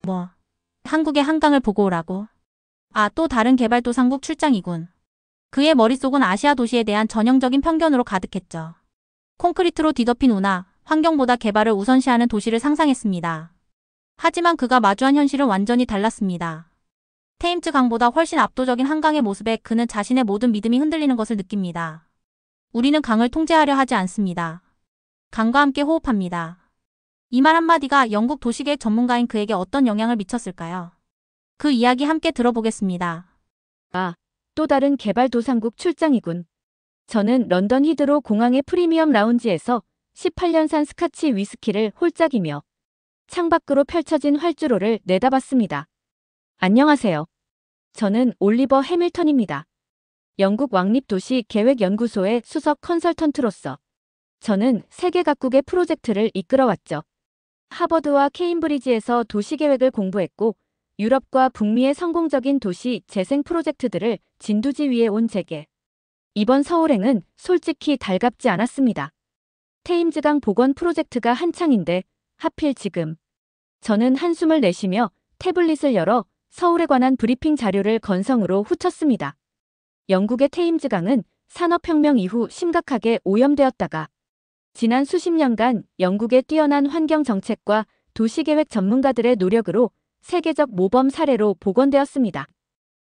뭐, 한국의 한강을 보고 오라고. 아, 또 다른 개발도상국 출장이군. 그의 머릿속은 아시아 도시에 대한 전형적인 편견으로 가득했죠. 콘크리트로 뒤덮인 운하, 환경보다 개발을 우선시하는 도시를 상상했습니다. 하지만 그가 마주한 현실은 완전히 달랐습니다. 테임즈 강보다 훨씬 압도적인 한강의 모습에 그는 자신의 모든 믿음이 흔들리는 것을 느낍니다. 우리는 강을 통제하려 하지 않습니다. 강과 함께 호흡합니다. 이 말 한마디가 영국 도시계획 전문가인 그에게 어떤 영향을 미쳤을까요? 그 이야기 함께 들어보겠습니다. 아, 또 다른 개발도상국 출장이군. 저는 런던 히드로 공항의 프리미엄 라운지에서 18년산 스카치 위스키를 홀짝이며 창밖으로 펼쳐진 활주로를 내다봤습니다. 안녕하세요. 저는 올리버 해밀턴입니다. 영국 왕립도시계획연구소의 수석 컨설턴트로서 저는 세계 각국의 프로젝트를 이끌어왔죠. 하버드와 케임브리지에서 도시계획을 공부했고 유럽과 북미의 성공적인 도시 재생 프로젝트들을 진두지휘해 온 제게 이번 서울행은 솔직히 달갑지 않았습니다. 테임즈강 복원 프로젝트가 한창인데 하필 지금. 저는 한숨을 내쉬며 태블릿을 열어 서울에 관한 브리핑 자료를 건성으로 훑었습니다. 영국의 테임즈강은 산업혁명 이후 심각하게 오염되었다가 지난 수십 년간 영국의 뛰어난 환경정책과 도시계획 전문가들의 노력으로 세계적 모범 사례로 복원되었습니다.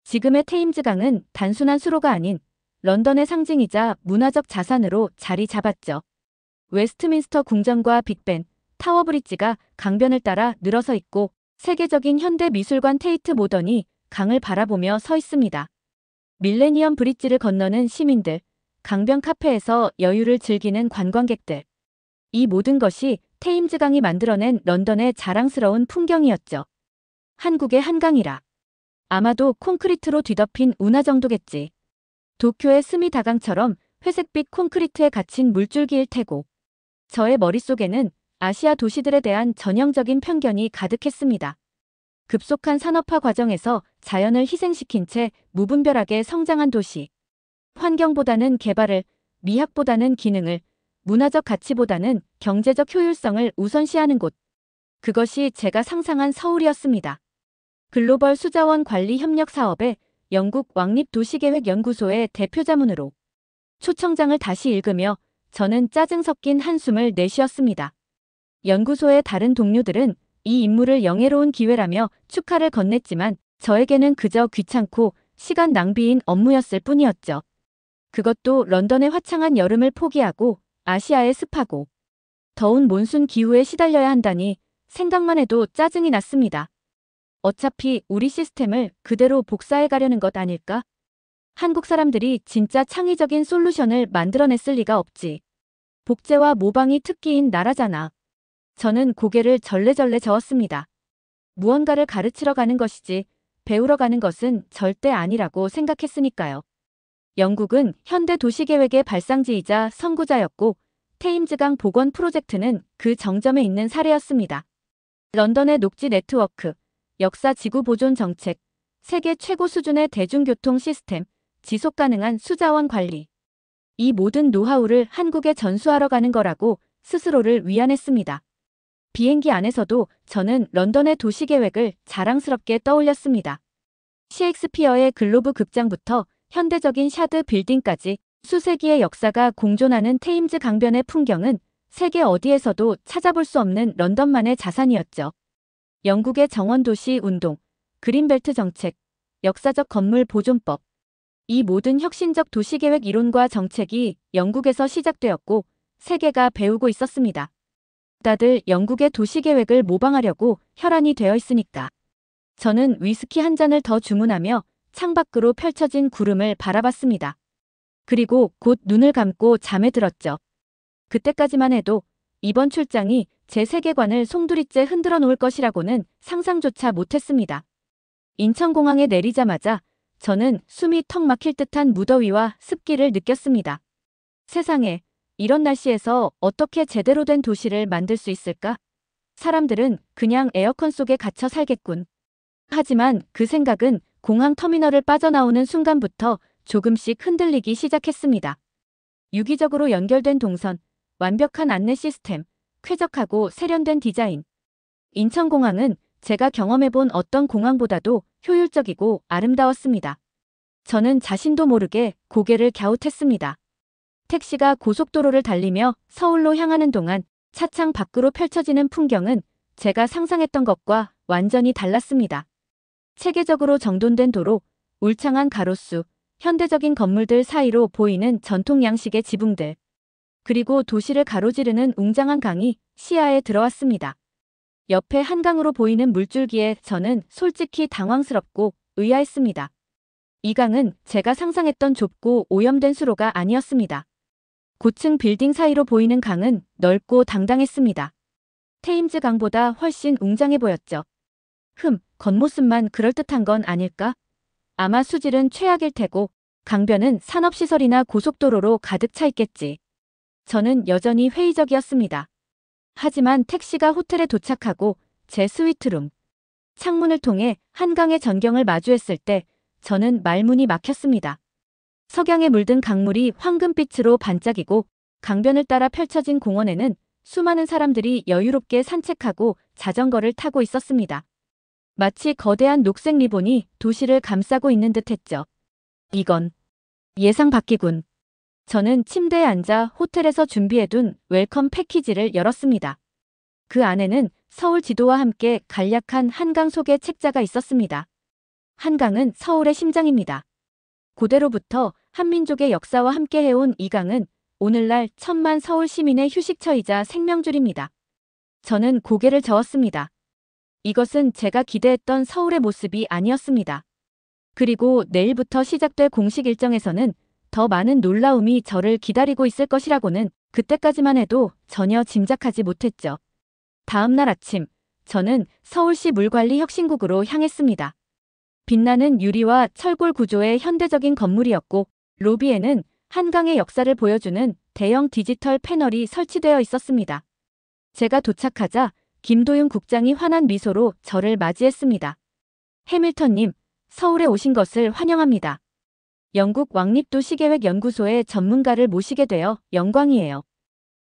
지금의 테임즈강은 단순한 수로가 아닌 런던의 상징이자 문화적 자산으로 자리 잡았죠. 웨스트민스터 궁전과 빅벤, 타워브리지가 강변을 따라 늘어서 있고 세계적인 현대 미술관 테이트 모던이 강을 바라보며 서 있습니다. 밀레니엄 브릿지를 건너는 시민들, 강변 카페에서 여유를 즐기는 관광객들. 이 모든 것이 테임즈강이 만들어낸 런던의 자랑스러운 풍경이었죠. 한국의 한강이라. 아마도 콘크리트로 뒤덮인 운하 정도겠지. 도쿄의 스미다강처럼 회색빛 콘크리트에 갇힌 물줄기일 테고. 저의 머릿속에는 아시아 도시들에 대한 전형적인 편견이 가득했습니다. 급속한 산업화 과정에서 자연을 희생시킨 채 무분별하게 성장한 도시. 환경보다는 개발을, 미학보다는 기능을, 문화적 가치보다는 경제적 효율성을 우선시하는 곳. 그것이 제가 상상한 서울이었습니다. 글로벌 수자원 관리 협력 사업의 영국 왕립도시계획연구소의 대표 자문으로 초청장을 다시 읽으며 저는 짜증 섞인 한숨을 내쉬었습니다. 연구소의 다른 동료들은 이 임무를 영예로운 기회라며 축하를 건넸지만 저에게는 그저 귀찮고 시간 낭비인 업무였을 뿐이었죠. 그것도 런던의 화창한 여름을 포기하고 아시아의 습하고 더운 몬순 기후에 시달려야 한다니 생각만 해도 짜증이 났습니다. 어차피 우리 시스템을 그대로 복사해 가려는 것 아닐까? 한국 사람들이 진짜 창의적인 솔루션을 만들어냈을 리가 없지. 복제와 모방이 특기인 나라잖아. 저는 고개를 절레절레 저었습니다. 무언가를 가르치러 가는 것이지 배우러 가는 것은 절대 아니라고 생각했으니까요. 영국은 현대 도시계획의 발상지이자 선구자였고 테임즈강 복원 프로젝트는 그 정점에 있는 사례였습니다. 런던의 녹지 네트워크, 역사 지구 보존 정책, 세계 최고 수준의 대중교통 시스템, 지속 가능한 수자원 관리. 이 모든 노하우를 한국에 전수하러 가는 거라고 스스로를 위안했습니다. 비행기 안에서도 저는 런던의 도시계획을 자랑스럽게 떠올렸습니다. 셰익스피어의 글로브 극장부터 현대적인 샤드 빌딩까지 수세기의 역사가 공존하는 테임즈 강변의 풍경은 세계 어디에서도 찾아볼 수 없는 런던만의 자산이었죠. 영국의 정원도시 운동, 그린벨트 정책, 역사적 건물 보존법. 이 모든 혁신적 도시계획 이론과 정책이 영국에서 시작되었고 세계가 배우고 있었습니다. 다들 영국의 도시계획을 모방하려고 혈안이 되어 있으니까. 저는 위스키 한 잔을 더 주문하며 창밖으로 펼쳐진 구름을 바라봤습니다. 그리고 곧 눈을 감고 잠에 들었죠. 그때까지만 해도 이번 출장이 제 세계관을 송두리째 흔들어 놓을 것이라고는 상상조차 못했습니다. 인천공항에 내리자마자 저는 숨이 턱 막힐 듯한 무더위와 습기를 느꼈습니다. 세상에, 이런 날씨에서 어떻게 제대로 된 도시를 만들 수 있을까? 사람들은 그냥 에어컨 속에 갇혀 살겠군. 하지만 그 생각은 공항 터미널을 빠져나오는 순간부터 조금씩 흔들리기 시작했습니다. 유기적으로 연결된 동선, 완벽한 안내 시스템, 쾌적하고 세련된 디자인. 인천공항은 제가 경험해본 어떤 공항보다도 효율적이고 아름다웠습니다. 저는 자신도 모르게 고개를 갸웃했습니다. 택시가 고속도로를 달리며 서울로 향하는 동안 차창 밖으로 펼쳐지는 풍경은 제가 상상했던 것과 완전히 달랐습니다. 체계적으로 정돈된 도로, 울창한 가로수, 현대적인 건물들 사이로 보이는 전통 양식의 지붕들, 그리고 도시를 가로지르는 웅장한 강이 시야에 들어왔습니다. 옆에 한강으로 보이는 물줄기에 저는 솔직히 당황스럽고 의아했습니다. 이 강은 제가 상상했던 좁고 오염된 수로가 아니었습니다. 고층 빌딩 사이로 보이는 강은 넓고 당당했습니다. 테임즈 강보다 훨씬 웅장해 보였죠. 겉모습만 그럴듯한 건 아닐까? 아마 수질은 최악일 테고 강변은 산업시설이나 고속도로로 가득 차 있겠지. 저는 여전히 회의적이었습니다. 하지만 택시가 호텔에 도착하고 제 스위트룸, 창문을 통해 한강의 전경을 마주했을 때 저는 말문이 막혔습니다. 석양에 물든 강물이 황금빛으로 반짝이고 강변을 따라 펼쳐진 공원에는 수많은 사람들이 여유롭게 산책하고 자전거를 타고 있었습니다. 마치 거대한 녹색 리본이 도시를 감싸고 있는 듯했죠. 이건 예상 밖이군. 저는 침대에 앉아 호텔에서 준비해둔 웰컴 패키지를 열었습니다. 그 안에는 서울 지도와 함께 간략한 한강 소개 책자가 있었습니다. 한강은 서울의 심장입니다. 고대로부터 한민족의 역사와 함께 해온 이 강은 오늘날 천만 서울 시민의 휴식처이자 생명줄입니다. 저는 고개를 저었습니다. 이것은 제가 기대했던 서울의 모습이 아니었습니다. 그리고 내일부터 시작될 공식 일정에서는 더 많은 놀라움이 저를 기다리고 있을 것이라고는 그때까지만 해도 전혀 짐작하지 못했죠. 다음 날 아침, 저는 서울시 물관리 혁신국으로 향했습니다. 빛나는 유리와 철골 구조의 현대적인 건물이었고 로비에는 한강의 역사를 보여주는 대형 디지털 패널이 설치되어 있었습니다. 제가 도착하자 김도윤 국장이 환한 미소로 저를 맞이했습니다. 해밀턴님, 서울에 오신 것을 환영합니다. 영국 왕립도시계획연구소의 전문가를 모시게 되어 영광이에요.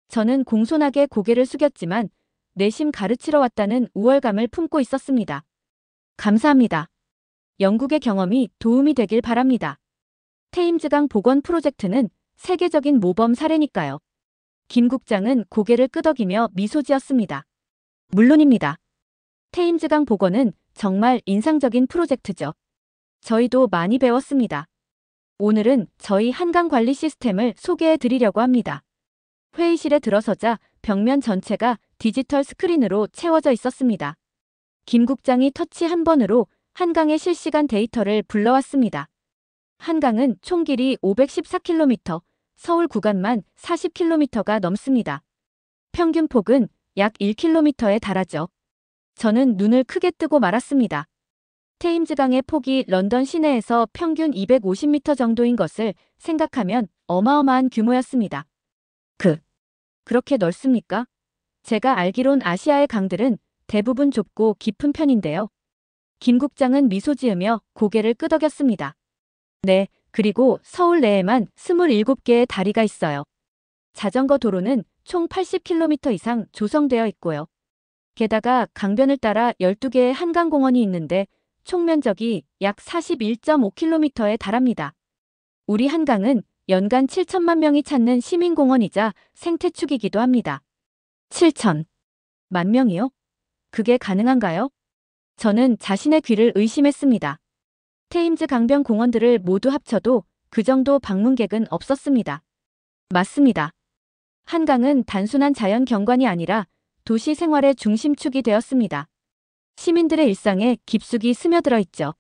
저는 공손하게 고개를 숙였지만 내심 가르치러 왔다는 우월감을 품고 있었습니다. 감사합니다. 영국의 경험이 도움이 되길 바랍니다. 테임즈강 복원 프로젝트는 세계적인 모범 사례니까요. 김 국장은 고개를 끄덕이며 미소 지었습니다. 물론입니다. 테임즈강 복원은 정말 인상적인 프로젝트죠. 저희도 많이 배웠습니다. 오늘은 저희 한강 관리 시스템을 소개해 드리려고 합니다. 회의실에 들어서자 벽면 전체가 디지털 스크린으로 채워져 있었습니다. 김 국장이 터치 한 번으로 한강의 실시간 데이터를 불러왔습니다. 한강은 총 길이 514km, 서울 구간만 40km가 넘습니다. 평균 폭은 약 1km에 달하죠. 저는 눈을 크게 뜨고 말았습니다. 테임즈강의 폭이 런던 시내에서 평균 250m 정도인 것을 생각하면 어마어마한 규모였습니다. 그렇게 넓습니까? 제가 알기론 아시아의 강들은 대부분 좁고 깊은 편인데요. 김 국장은 미소 지으며 고개를 끄덕였습니다. 네, 그리고 서울 내에만 27개의 다리가 있어요. 자전거 도로는 총 80km 이상 조성되어 있고요. 게다가 강변을 따라 12개의 한강공원이 있는데 총 면적이 약 41.5km에 달합니다. 우리 한강은 연간 7천만 명이 찾는 시민공원이자 생태축이기도 합니다. 7천만 명이요? 그게 가능한가요? 저는 자신의 귀를 의심했습니다. 테임즈 강변 공원들을 모두 합쳐도 그 정도 방문객은 없었습니다. 맞습니다. 한강은 단순한 자연 경관이 아니라 도시 생활의 중심축이 되었습니다. 시민들의 일상에 깊숙이 스며들어 있죠.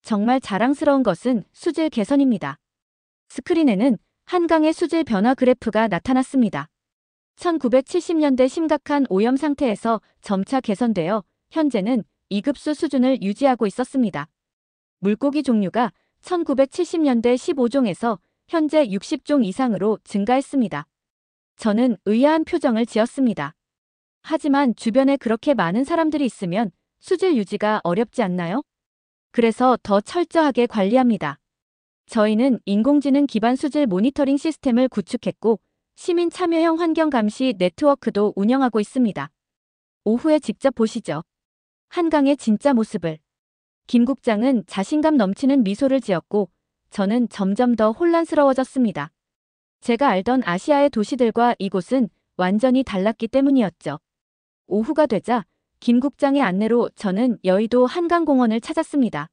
정말 자랑스러운 것은 수질 개선입니다. 스크린에는 한강의 수질 변화 그래프가 나타났습니다. 1970년대 심각한 오염 상태에서 점차 개선되어 현재는 2급수 수준을 유지하고 있었습니다. 물고기 종류가 1970년대 15종에서 현재 60종 이상으로 증가했습니다. 저는 의아한 표정을 지었습니다. 하지만 주변에 그렇게 많은 사람들이 있으면 수질 유지가 어렵지 않나요? 그래서 더 철저하게 관리합니다. 저희는 인공지능 기반 수질 모니터링 시스템을 구축했고 시민 참여형 환경 감시 네트워크도 운영하고 있습니다. 오후에 직접 보시죠. 한강의 진짜 모습을. 김 국장은 자신감 넘치는 미소를 지었고 저는 점점 더 혼란스러워졌습니다. 제가 알던 아시아의 도시들과 이곳은 완전히 달랐기 때문이었죠. 오후가 되자 김 국장의 안내로 저는 여의도 한강공원을 찾았습니다.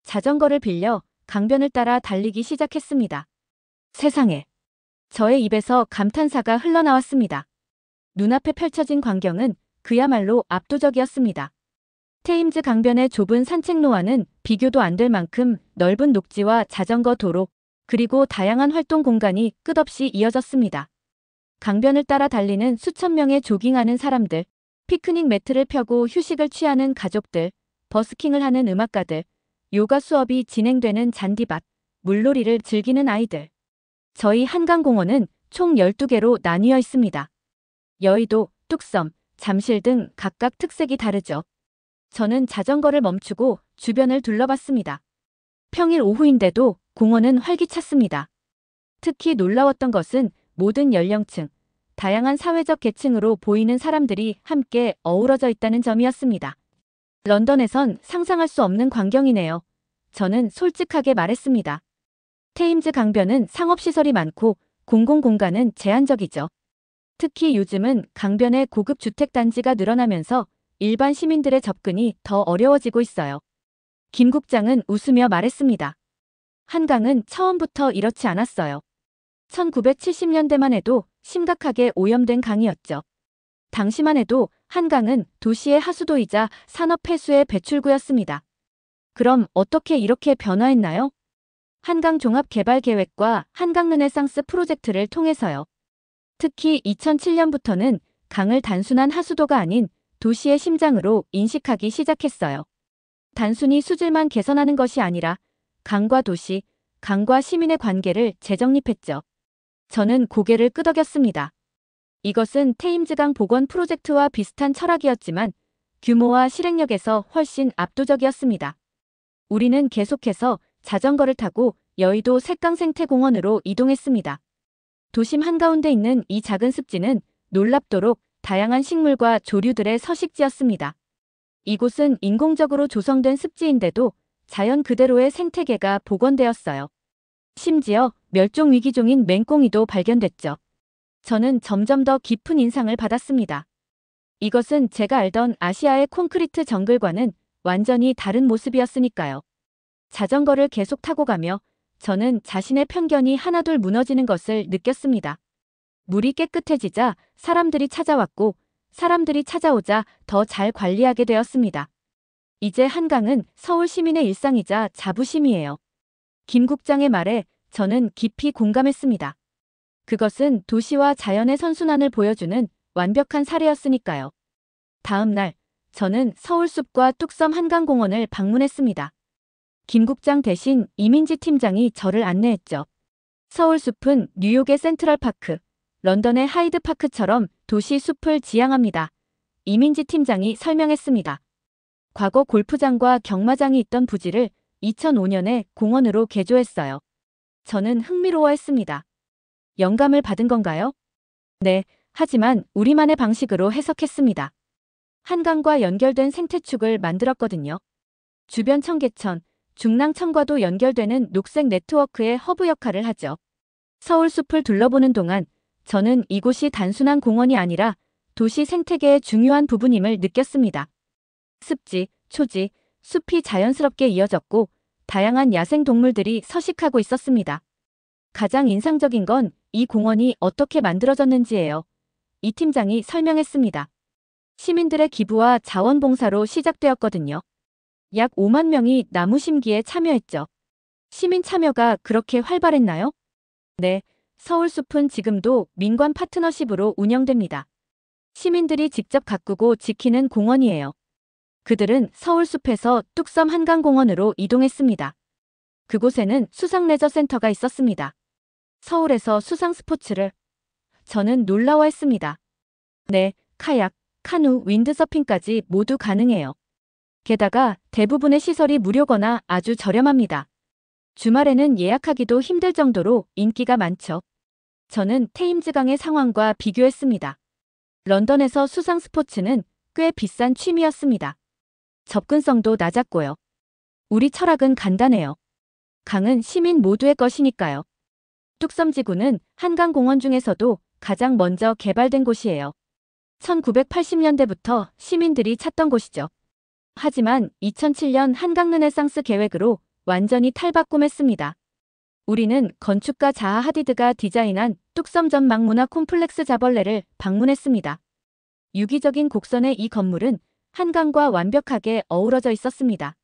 자전거를 빌려 강변을 따라 달리기 시작했습니다. 세상에. 저의 입에서 감탄사가 흘러나왔습니다. 눈앞에 펼쳐진 광경은 그야말로 압도적이었습니다. 테임즈 강변의 좁은 산책로와는 비교도 안 될 만큼 넓은 녹지와 자전거 도로, 그리고 다양한 활동 공간이 끝없이 이어졌습니다. 강변을 따라 달리는 수천 명의 조깅하는 사람들, 피크닉 매트를 펴고 휴식을 취하는 가족들, 버스킹을 하는 음악가들, 요가 수업이 진행되는 잔디밭, 물놀이를 즐기는 아이들. 저희 한강공원은 총 12개로 나뉘어 있습니다. 여의도, 뚝섬, 잠실 등 각각 특색이 다르죠. 저는 자전거를 멈추고 주변을 둘러봤습니다. 평일 오후인데도 공원은 활기찼습니다. 특히 놀라웠던 것은 모든 연령층, 다양한 사회적 계층으로 보이는 사람들이 함께 어우러져 있다는 점이었습니다. 런던에선 상상할 수 없는 광경이네요. 저는 솔직하게 말했습니다. 테임즈 강변은 상업시설이 많고 공공공간은 제한적이죠. 특히 요즘은 강변에 고급 주택단지가 늘어나면서 일반 시민들의 접근이 더 어려워지고 있어요. 김 국장은 웃으며 말했습니다. 한강은 처음부터 이렇지 않았어요. 1970년대만 해도 심각하게 오염된 강이었죠. 당시만 해도 한강은 도시의 하수도이자 산업 폐수의 배출구였습니다. 그럼 어떻게 이렇게 변화했나요? 한강 종합개발계획과 한강 르네상스 프로젝트를 통해서요. 특히 2007년부터는 강을 단순한 하수도가 아닌 도시의 심장으로 인식하기 시작했어요. 단순히 수질만 개선하는 것이 아니라 강과 도시, 강과 시민의 관계를 재정립했죠. 저는 고개를 끄덕였습니다. 이것은 테임즈강 복원 프로젝트와 비슷한 철학이었지만 규모와 실행력에서 훨씬 압도적이었습니다. 우리는 계속해서 자전거를 타고 여의도 색강생태공원으로 이동했습니다. 도심 한가운데 있는 이 작은 습지는 놀랍도록 다양한 식물과 조류들의 서식지였습니다. 이곳은 인공적으로 조성된 습지인데도 자연 그대로의 생태계가 복원되었어요. 심지어 멸종위기종인 맹꽁이도 발견됐죠. 저는 점점 더 깊은 인상을 받았습니다. 이것은 제가 알던 아시아의 콘크리트 정글과는 완전히 다른 모습이었으니까요. 자전거를 계속 타고 가며 저는 자신의 편견이 하나둘 무너지는 것을 느꼈습니다. 물이 깨끗해지자 사람들이 찾아왔고 사람들이 찾아오자 더 잘 관리하게 되었습니다. 이제 한강은 서울 시민의 일상이자 자부심이에요. 김 국장의 말에 저는 깊이 공감했습니다. 그것은 도시와 자연의 선순환을 보여주는 완벽한 사례였으니까요. 다음 날 저는 서울숲과 뚝섬 한강공원을 방문했습니다. 김 국장 대신 이민지 팀장이 저를 안내했죠. 서울숲은 뉴욕의 센트럴파크, 런던의 하이드파크처럼 도시 숲을 지향합니다. 이민지 팀장이 설명했습니다. 과거 골프장과 경마장이 있던 부지를 2005년에 공원으로 개조했어요. 저는 흥미로워했습니다. 영감을 받은 건가요? 네, 하지만 우리만의 방식으로 해석했습니다. 한강과 연결된 생태축을 만들었거든요. 주변 청계천, 중랑천과도 연결되는 녹색 네트워크의 허브 역할을 하죠. 서울숲을 둘러보는 동안 저는 이곳이 단순한 공원이 아니라 도시 생태계의 중요한 부분임을 느꼈습니다. 습지, 초지, 숲이 자연스럽게 이어졌고 다양한 야생 동물들이 서식하고 있었습니다. 가장 인상적인 건 이 공원이 어떻게 만들어졌는지예요. 이 팀장이 설명했습니다. 시민들의 기부와 자원봉사로 시작되었거든요. 약 5만 명이 나무 심기에 참여했죠. 시민 참여가 그렇게 활발했나요? 네, 서울숲은 지금도 민관 파트너십으로 운영됩니다. 시민들이 직접 가꾸고 지키는 공원이에요. 그들은 서울숲에서 뚝섬 한강공원으로 이동했습니다. 그곳에는 수상레저센터가 있었습니다. 서울에서 수상 스포츠를. 저는 놀라워했습니다. 네, 카약, 카누, 윈드서핑까지 모두 가능해요. 게다가 대부분의 시설이 무료거나 아주 저렴합니다. 주말에는 예약하기도 힘들 정도로 인기가 많죠. 저는 테임즈강의 상황과 비교했습니다. 런던에서 수상 스포츠는 꽤 비싼 취미였습니다. 접근성도 낮았고요. 우리 철학은 간단해요. 강은 시민 모두의 것이니까요. 뚝섬지구는 한강공원 중에서도 가장 먼저 개발된 곳이에요. 1980년대부터 시민들이 찾던 곳이죠. 하지만 2007년 한강 르네상스 계획으로 완전히 탈바꿈했습니다. 우리는 건축가 자하 하디드가 디자인한 뚝섬 전망 문화 콤플렉스 자벌레를 방문했습니다. 유기적인 곡선의 이 건물은 한강과 완벽하게 어우러져 있었습니다.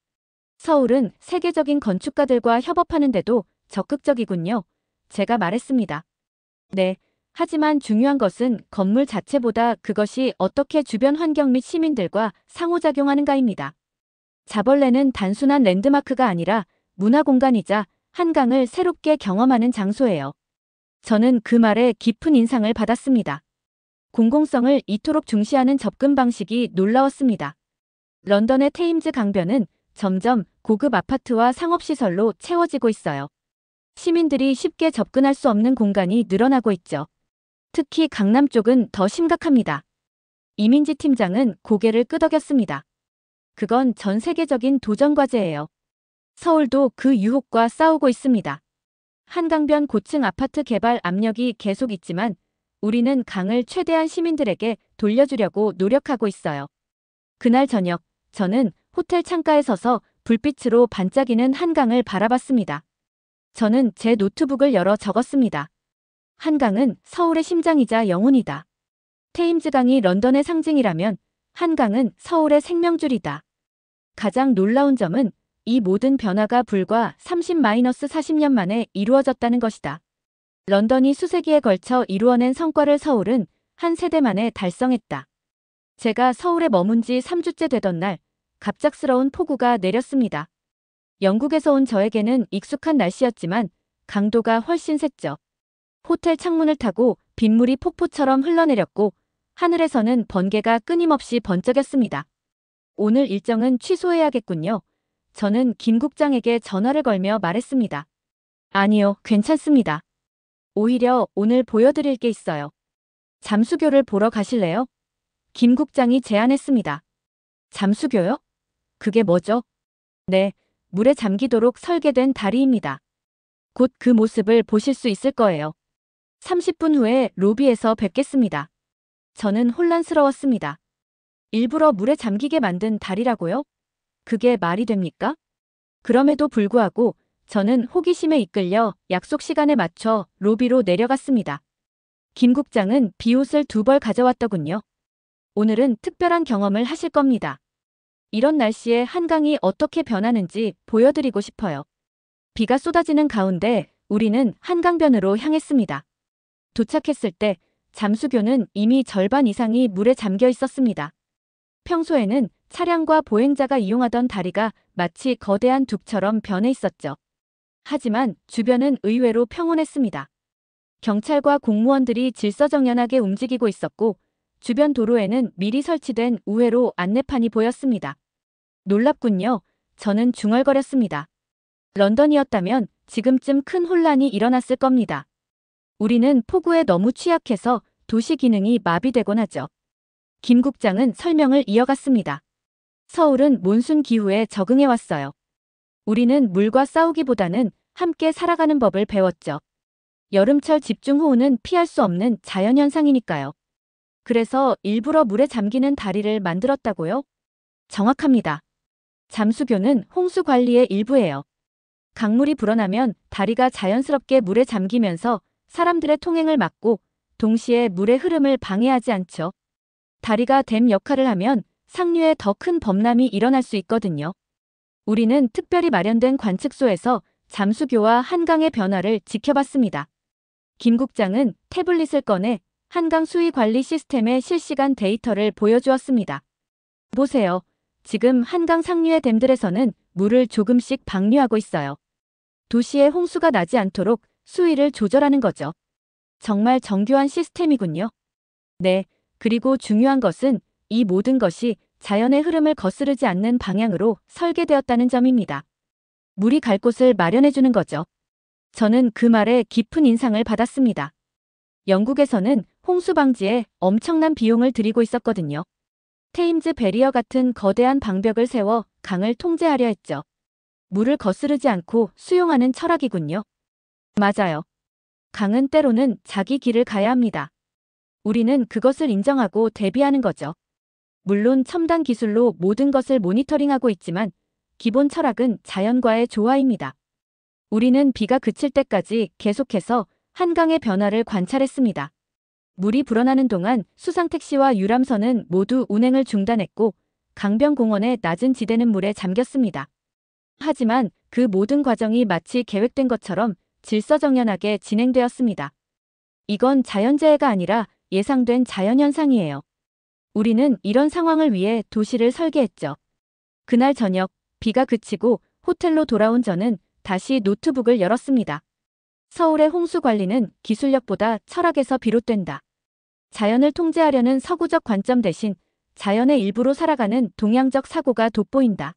서울은 세계적인 건축가들과 협업하는데도 적극적이군요. 제가 말했습니다. 네. 하지만 중요한 것은 건물 자체보다 그것이 어떻게 주변 환경 및 시민들과 상호작용하는가입니다. 자벌레는 단순한 랜드마크가 아니라 문화공간이자 한강을 새롭게 경험하는 장소예요. 저는 그 말에 깊은 인상을 받았습니다. 공공성을 이토록 중시하는 접근 방식이 놀라웠습니다. 런던의 테임즈 강변은 점점 고급 아파트와 상업시설로 채워지고 있어요. 시민들이 쉽게 접근할 수 없는 공간이 늘어나고 있죠. 특히 강남 쪽은 더 심각합니다. 이민지 팀장은 고개를 끄덕였습니다. 그건 전 세계적인 도전 과제예요. 서울도 그 유혹과 싸우고 있습니다. 한강변 고층 아파트 개발 압력이 계속 있지만 우리는 강을 최대한 시민들에게 돌려주려고 노력하고 있어요. 그날 저녁, 저는 호텔 창가에 서서 불빛으로 반짝이는 한강을 바라봤습니다. 저는 제 노트북을 열어 적었습니다. 한강은 서울의 심장이자 영혼이다. 테임즈강이 런던의 상징이라면 한강은 서울의 생명줄이다. 가장 놀라운 점은 이 모든 변화가 불과 30-40년 만에 이루어졌다는 것이다. 런던이 수세기에 걸쳐 이루어낸 성과를 서울은 한 세대 만에 달성했다. 제가 서울에 머문 지 3주째 되던 날, 갑작스러운 폭우가 내렸습니다. 영국에서 온 저에게는 익숙한 날씨였지만 강도가 훨씬 셌죠. 호텔 창문을 타고 빗물이 폭포처럼 흘러내렸고 하늘에서는 번개가 끊임없이 번쩍였습니다. 오늘 일정은 취소해야겠군요. 저는 김 국장에게 전화를 걸며 말했습니다. 아니요, 괜찮습니다. 오히려 오늘 보여드릴 게 있어요. 잠수교를 보러 가실래요? 김 국장이 제안했습니다. 잠수교요? 그게 뭐죠? 네, 물에 잠기도록 설계된 다리입니다. 곧 그 모습을 보실 수 있을 거예요. 30분 후에 로비에서 뵙겠습니다. 저는 혼란스러웠습니다. 일부러 물에 잠기게 만든 다리라고요? 그게 말이 됩니까? 그럼에도 불구하고 저는 호기심에 이끌려 약속 시간에 맞춰 로비로 내려갔습니다. 김 국장은 비옷을 2벌 가져왔더군요. 오늘은 특별한 경험을 하실 겁니다. 이런 날씨에 한강이 어떻게 변하는지 보여드리고 싶어요. 비가 쏟아지는 가운데 우리는 한강변으로 향했습니다. 도착했을 때 잠수교는 이미 절반 이상이 물에 잠겨 있었습니다. 평소에는 차량과 보행자가 이용하던 다리가 마치 거대한 둑처럼 변해 있었죠. 하지만 주변은 의외로 평온했습니다. 경찰과 공무원들이 질서정연하게 움직이고 있었고 주변 도로에는 미리 설치된 우회로 안내판이 보였습니다. 놀랍군요. 저는 중얼거렸습니다. 런던이었다면 지금쯤 큰 혼란이 일어났을 겁니다. 우리는 폭우에 너무 취약해서 도시 기능이 마비되곤 하죠. 김 국장은 설명을 이어갔습니다. 서울은 몬순 기후에 적응해 왔어요. 우리는 물과 싸우기보다는 함께 살아가는 법을 배웠죠. 여름철 집중호우는 피할 수 없는 자연현상이니까요. 그래서 일부러 물에 잠기는 다리를 만들었다고요? 정확합니다. 잠수교는 홍수 관리의 일부예요. 강물이 불어나면 다리가 자연스럽게 물에 잠기면서 사람들의 통행을 막고 동시에 물의 흐름을 방해하지 않죠. 다리가 댐 역할을 하면 상류에 더 큰 범람이 일어날 수 있거든요. 우리는 특별히 마련된 관측소에서 잠수교와 한강의 변화를 지켜봤습니다. 김 국장은 태블릿을 꺼내 한강 수위 관리 시스템의 실시간 데이터를 보여주었습니다. 보세요. 지금 한강 상류의 댐들에서는 물을 조금씩 방류하고 있어요. 도시에 홍수가 나지 않도록 수위를 조절하는 거죠. 정말 정교한 시스템이군요. 네, 그리고 중요한 것은 이 모든 것이 자연의 흐름을 거스르지 않는 방향으로 설계되었다는 점입니다. 물이 갈 곳을 마련해주는 거죠. 저는 그 말에 깊은 인상을 받았습니다. 영국에서는 홍수 방지에 엄청난 비용을 들이고 있었거든요. 테임즈 배리어 같은 거대한 방벽을 세워 강을 통제하려 했죠. 물을 거스르지 않고 수용하는 철학이군요. 맞아요. 강은 때로는 자기 길을 가야 합니다. 우리는 그것을 인정하고 대비하는 거죠. 물론 첨단 기술로 모든 것을 모니터링하고 있지만 기본 철학은 자연과의 조화입니다. 우리는 비가 그칠 때까지 계속해서 한강의 변화를 관찰했습니다. 물이 불어나는 동안 수상택시와 유람선은 모두 운행을 중단했고 강변공원의 낮은 지대는 물에 잠겼습니다. 하지만 그 모든 과정이 마치 계획된 것처럼 질서정연하게 진행되었습니다. 이건 자연재해가 아니라 예상된 자연현상이에요. 우리는 이런 상황을 위해 도시를 설계했죠. 그날 저녁 비가 그치고 호텔로 돌아온 저는 다시 노트북을 열었습니다. 서울의 홍수 관리는 기술력보다 철학에서 비롯된다. 자연을 통제하려는 서구적 관점 대신 자연의 일부로 살아가는 동양적 사고가 돋보인다.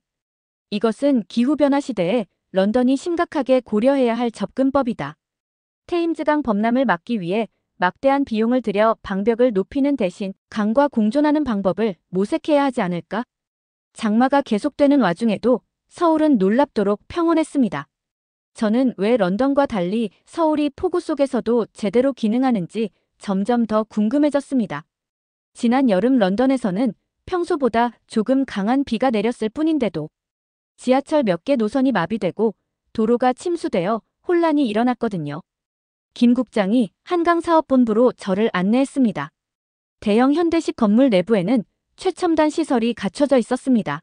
이것은 기후변화 시대에 런던이 심각하게 고려해야 할 접근법이다. 테임즈강 범람을 막기 위해 막대한 비용을 들여 방벽을 높이는 대신 강과 공존하는 방법을 모색해야 하지 않을까? 장마가 계속되는 와중에도 서울은 놀랍도록 평온했습니다. 저는 왜 런던과 달리 서울이 폭우 속에서도 제대로 기능하는지 점점 더 궁금해졌습니다. 지난 여름 런던에서는 평소보다 조금 강한 비가 내렸을 뿐인데도 지하철 몇 개 노선이 마비되고 도로가 침수되어 혼란이 일어났거든요. 김 국장이 한강사업본부로 저를 안내했습니다. 대형 현대식 건물 내부에는 최첨단 시설이 갖춰져 있었습니다.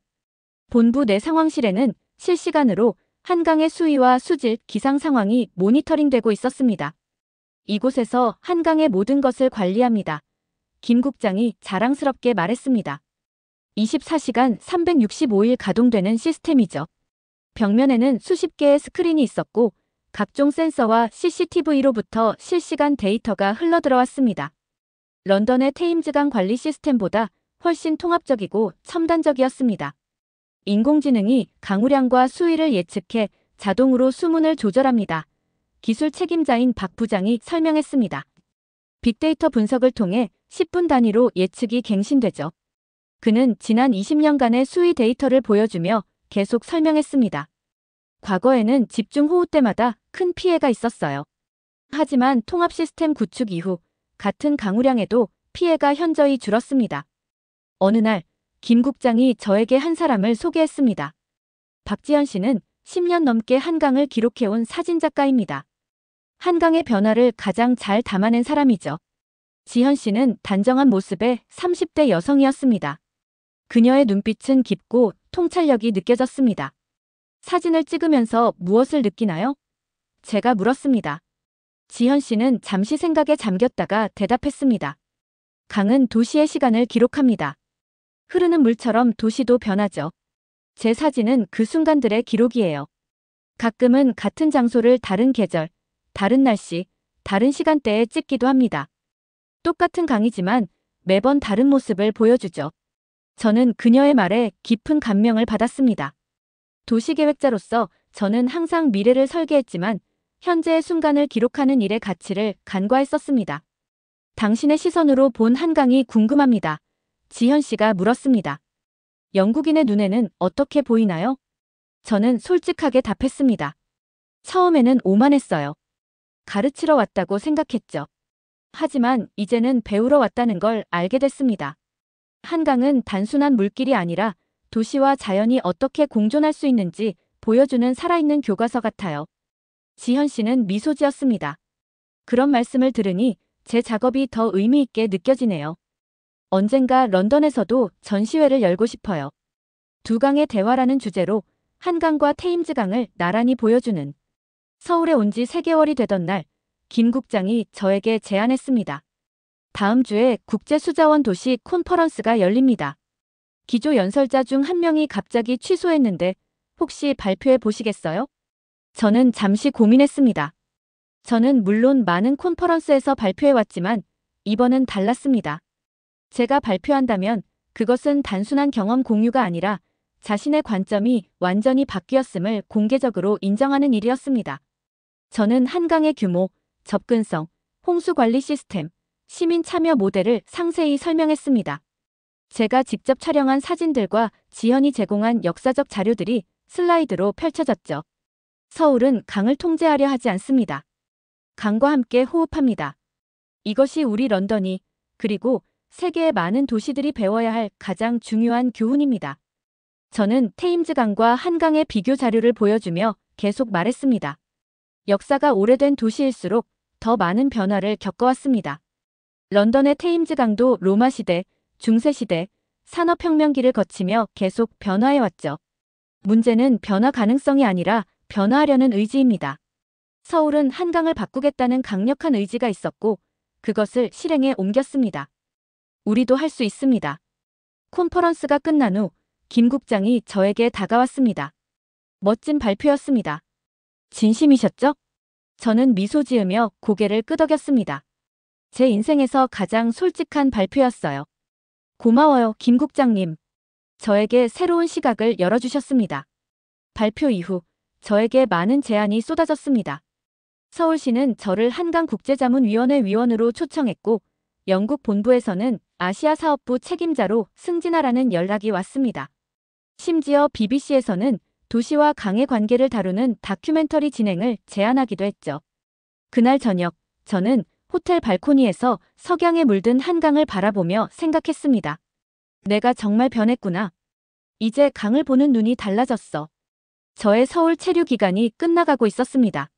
본부 내 상황실에는 실시간으로 한강의 수위와 수질, 기상 상황이 모니터링되고 있었습니다. 이곳에서 한강의 모든 것을 관리합니다. 김 국장이 자랑스럽게 말했습니다. 24시간 365일 가동되는 시스템이죠. 벽면에는 수십 개의 스크린이 있었고 각종 센서와 CCTV로부터 실시간 데이터가 흘러들어왔습니다. 런던의 테임즈강 관리 시스템보다 훨씬 통합적이고 첨단적이었습니다. 인공지능이 강우량과 수위를 예측해 자동으로 수문을 조절합니다. 기술 책임자인 박 부장이 설명했습니다. 빅데이터 분석을 통해 10분 단위로 예측이 갱신되죠. 그는 지난 20년간의 수위 데이터를 보여주며 계속 설명했습니다. 과거에는 집중호우 때마다 큰 피해가 있었어요. 하지만 통합 시스템 구축 이후 같은 강우량에도 피해가 현저히 줄었습니다. 어느 날 김 국장이 저에게 한 사람을 소개했습니다. 박지현 씨는 10년 넘게 한강을 기록해온 사진작가입니다. 한강의 변화를 가장 잘 담아낸 사람이죠. 지현 씨는 단정한 모습의 30대 여성이었습니다. 그녀의 눈빛은 깊고 통찰력이 느껴졌습니다. 사진을 찍으면서 무엇을 느끼나요? 제가 물었습니다. 지현 씨는 잠시 생각에 잠겼다가 대답했습니다. 강은 도시의 시간을 기록합니다. 흐르는 물처럼 도시도 변하죠. 제 사진은 그 순간들의 기록이에요. 가끔은 같은 장소를 다른 계절, 다른 날씨, 다른 시간대에 찍기도 합니다. 똑같은 강이지만 매번 다른 모습을 보여주죠. 저는 그녀의 말에 깊은 감명을 받았습니다. 도시계획자로서 저는 항상 미래를 설계했지만 현재의 순간을 기록하는 일의 가치를 간과했었습니다. 당신의 시선으로 본 한강이 궁금합니다. 지현 씨가 물었습니다. 영국인의 눈에는 어떻게 보이나요? 저는 솔직하게 답했습니다. 처음에는 오만했어요. 가르치러 왔다고 생각했죠. 하지만 이제는 배우러 왔다는 걸 알게 됐습니다. 한강은 단순한 물길이 아니라 도시와 자연이 어떻게 공존할 수 있는지 보여주는 살아있는 교과서 같아요. 지현 씨는 미소 지었습니다. 그런 말씀을 들으니 제 작업이 더 의미 있게 느껴지네요. 언젠가 런던에서도 전시회를 열고 싶어요. 두 강의 대화라는 주제로 한강과 테임즈강을 나란히 보여주는. 서울에 온 지 3개월이 되던 날, 김 국장이 저에게 제안했습니다. 다음 주에 국제수자원 도시 콘퍼런스가 열립니다. 기조 연설자 중 한 명이 갑자기 취소했는데 혹시 발표해 보시겠어요? 저는 잠시 고민했습니다. 저는 물론 많은 콘퍼런스에서 발표해 왔지만 이번은 달랐습니다. 제가 발표한다면 그것은 단순한 경험 공유가 아니라 자신의 관점이 완전히 바뀌었음을 공개적으로 인정하는 일이었습니다. 저는 한강의 규모, 접근성, 홍수 관리 시스템, 시민 참여 모델을 상세히 설명했습니다. 제가 직접 촬영한 사진들과 지현이 제공한 역사적 자료들이 슬라이드로 펼쳐졌죠. 서울은 강을 통제하려 하지 않습니다. 강과 함께 호흡합니다. 이것이 우리 런던이, 그리고 세계의 많은 도시들이 배워야 할 가장 중요한 교훈입니다. 저는 테임즈강과 한강의 비교 자료를 보여주며 계속 말했습니다. 역사가 오래된 도시일수록 더 많은 변화를 겪어왔습니다. 런던의 테임즈강도 로마 시대, 중세 시대, 산업혁명기를 거치며 계속 변화해왔죠. 문제는 변화 가능성이 아니라 변화하려는 의지입니다. 서울은 한강을 바꾸겠다는 강력한 의지가 있었고 그것을 실행에 옮겼습니다. 우리도 할 수 있습니다. 콘퍼런스가 끝난 후 김 국장이 저에게 다가왔습니다. 멋진 발표였습니다. 진심이셨죠? 저는 미소 지으며 고개를 끄덕였습니다. 제 인생에서 가장 솔직한 발표였어요. 고마워요, 김 국장님. 저에게 새로운 시각을 열어주셨습니다. 발표 이후 저에게 많은 제안이 쏟아졌습니다. 서울시는 저를 한강국제자문위원회 위원으로 초청했고 영국 본부에서는 아시아 사업부 책임자로 승진하라는 연락이 왔습니다. 심지어 BBC에서는 도시와 강의 관계를 다루는 다큐멘터리 진행을 제안하기도 했죠. 그날 저녁, 저는 호텔 발코니에서 석양에 물든 한강을 바라보며 생각했습니다. 내가 정말 변했구나. 이제 강을 보는 눈이 달라졌어. 저의 서울 체류 기간이 끝나가고 있었습니다.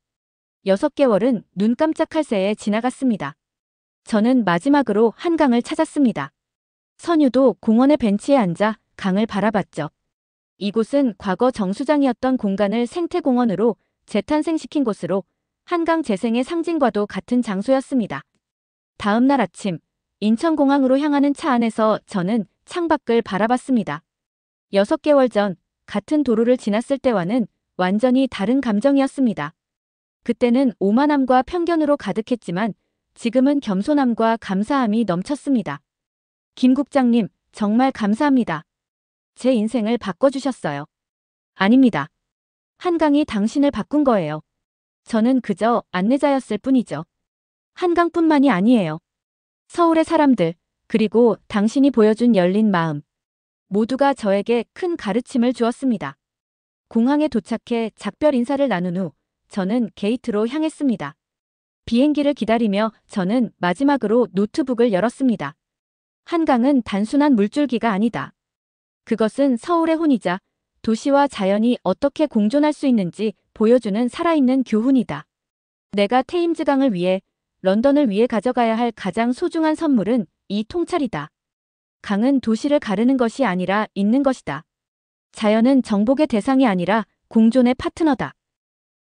6개월은 눈 깜짝할 새에 지나갔습니다. 저는 마지막으로 한강을 찾았습니다. 선유도 공원의 벤치에 앉아 강을 바라봤죠. 이곳은 과거 정수장이었던 공간을 생태공원으로 재탄생시킨 곳으로 한강 재생의 상징과도 같은 장소였습니다. 다음 날 아침, 인천공항으로 향하는 차 안에서 저는 창밖을 바라봤습니다. 6개월 전 같은 도로를 지났을 때와는 완전히 다른 감정이었습니다. 그때는 오만함과 편견으로 가득했지만 지금은 겸손함과 감사함이 넘쳤습니다. 김 국장님, 정말 감사합니다. 제 인생을 바꿔주셨어요. 아닙니다. 한강이 당신을 바꾼 거예요. 저는 그저 안내자였을 뿐이죠. 한강뿐만이 아니에요. 서울의 사람들, 그리고 당신이 보여준 열린 마음. 모두가 저에게 큰 가르침을 주었습니다. 공항에 도착해 작별 인사를 나눈 후 저는 게이트로 향했습니다. 비행기를 기다리며 저는 마지막으로 노트북을 열었습니다. 한강은 단순한 물줄기가 아니다. 그것은 서울의 혼이자 도시와 자연이 어떻게 공존할 수 있는지 보여주는 살아있는 교훈이다. 내가 테임즈강을 위해, 런던을 위해 가져가야 할 가장 소중한 선물은 이 통찰이다. 강은 도시를 가르는 것이 아니라 잇는 것이다. 자연은 정복의 대상이 아니라 공존의 파트너다.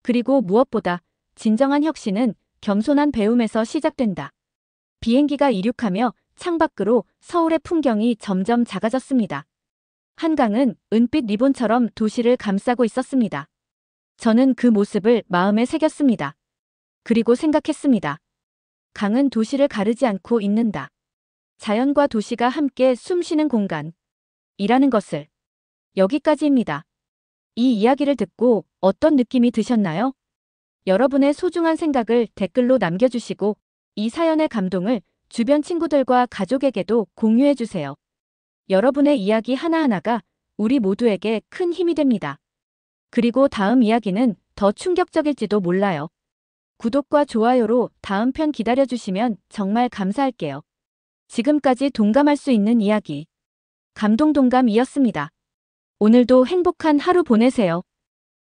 그리고 무엇보다 진정한 혁신은 겸손한 배움에서 시작된다. 비행기가 이륙하며 창밖으로 서울의 풍경이 점점 작아졌습니다. 한강은 은빛 리본처럼 도시를 감싸고 있었습니다. 저는 그 모습을 마음에 새겼습니다. 그리고 생각했습니다. 강은 도시를 가르지 않고 있는다. 자연과 도시가 함께 숨쉬는 공간. 이라는 것을. 여기까지입니다. 이 이야기를 듣고 어떤 느낌이 드셨나요? 여러분의 소중한 생각을 댓글로 남겨주시고 이 사연의 감동을 주변 친구들과 가족에게도 공유해주세요. 여러분의 이야기 하나하나가 우리 모두에게 큰 힘이 됩니다. 그리고 다음 이야기는 더 충격적일지도 몰라요. 구독과 좋아요로 다음 편 기다려주시면 정말 감사할게요. 지금까지 동감할 수 있는 이야기. 감동동감이었습니다. 오늘도 행복한 하루 보내세요.